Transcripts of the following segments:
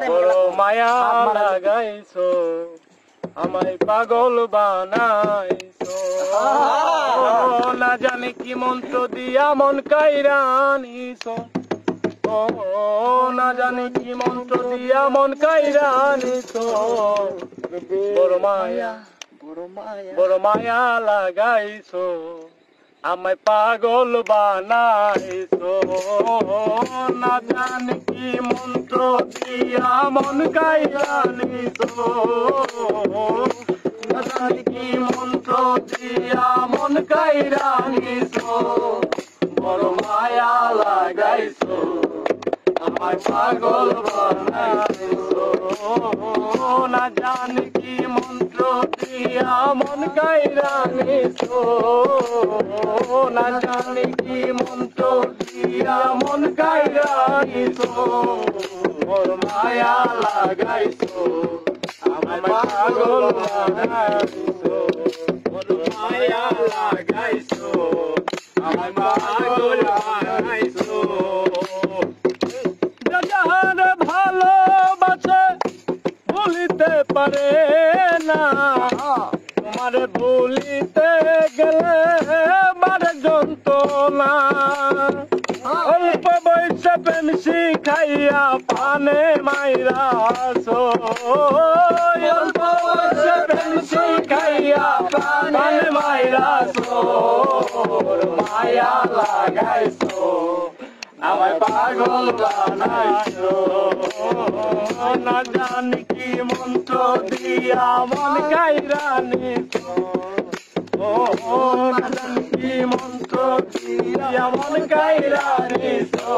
বড় মায়া লাগাইছো আমায় পাগল বানাইছো না জানি কি মন্ত্র দিয়া মন কাইরা নিছো ও না জানি কি মন্ত্র দিয়া মন কাইরা নিছো বড় মায়া লাগাইছো আমায় পাগল বানাইছো না জানি কি মন্ত্র দিয়া মন কাইরা নিছো না জানি কি মন্ত্র দিয়া মন কাইরা নিছো বড় মায়া লাগাইছো আমায় পাগল বানাইছো না জানি কি মন্ত্র দিয়া মন কাইরা নিছো না জানি কি মন্ত্র দিয়া মন কাইরা নিছো বড় মায়া লাগাইছো আমায় পাগল বানাইছো বড় মায়া লাগাইছো আমায় পাগল বানাইছো যাহার ভালোবাসে ভুলিতে পারে না তোমার ভুলিতে গেলে বারে যন্ত্রণা অল্প বয়সে প্রেম শিখাইয়া পানে মাইরাছো অল্প বয়সে প্রেম শিখাইয়া পানে মাইরাছো মায়া লাগাইছো আমায় পাগল বানাইছো না জানি কি মন্ত্র দিয়া মন কাইরা নিছো ও না জানি কি মন্ত্র দিয়া মন কাইরা নিছো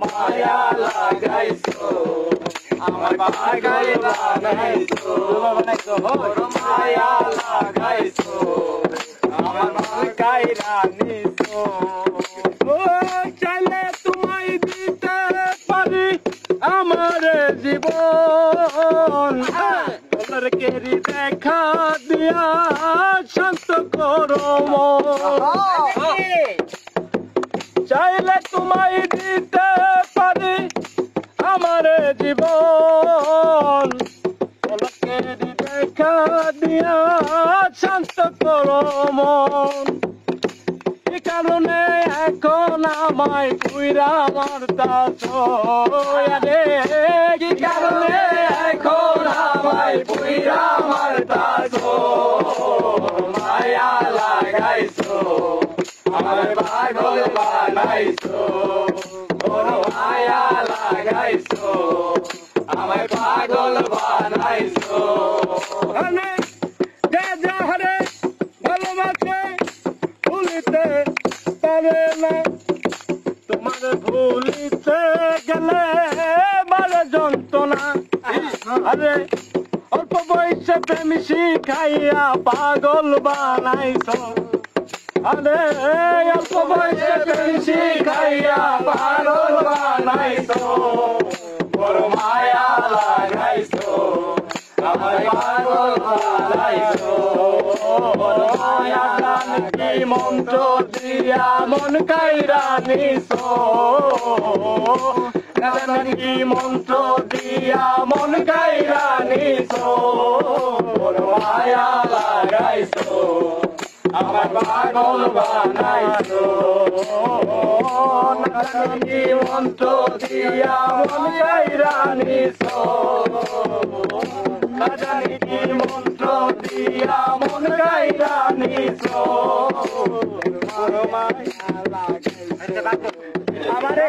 মায়া লাগাইছো আমায় পাগল বানাইছো মায়া লাগাইছো আমায় মন কাইরা নিছো চাইলে তোমায় দিতে পারি আমার জীবন তোমার কেরি দেখা দিয়া শান্ত করো চাইলে তোমায় দিতে পারি আমার জীবন তোমার কেরি দেখা দিয়া শান্ত করো মন কি কারণে এখন আমায় কুইরা মারতাছো কি কারণে এখন আমায় কুইরা মারতাছো মায়া লাগাইছো আমায় পাগল বানাইছো মায়া লাগাইছো আমায় পাগল বানাইছো যাহারে ভালোবাসে ভুলিতে পারে না তোমার ভুলিতে গেলে বারে যন্ত্রণা আরে অল্প বয়সে প্রেম শিখাইয়া পাগল বানাইছো আরে অল্প বয়সে প্রেম শিখাইয়া পাগল বানাইছো বড় মায়া লাগাইছো আমায় পাগল বানাইছো বড় মায়া কি মন্ত্র দিয়া মন কাইরা নিছো কি মন্ত্র দিয়া মন কাইরা নিছো বড় মায়া লাগাইছো আমায় পাগল বানাইছো কি মন্ত্র দিয়া মন কাইরা নিছো না জানি কি মন্ত্র দিয়া মন কাইরা নিছো বড় মায়া লাগাইছো আমারে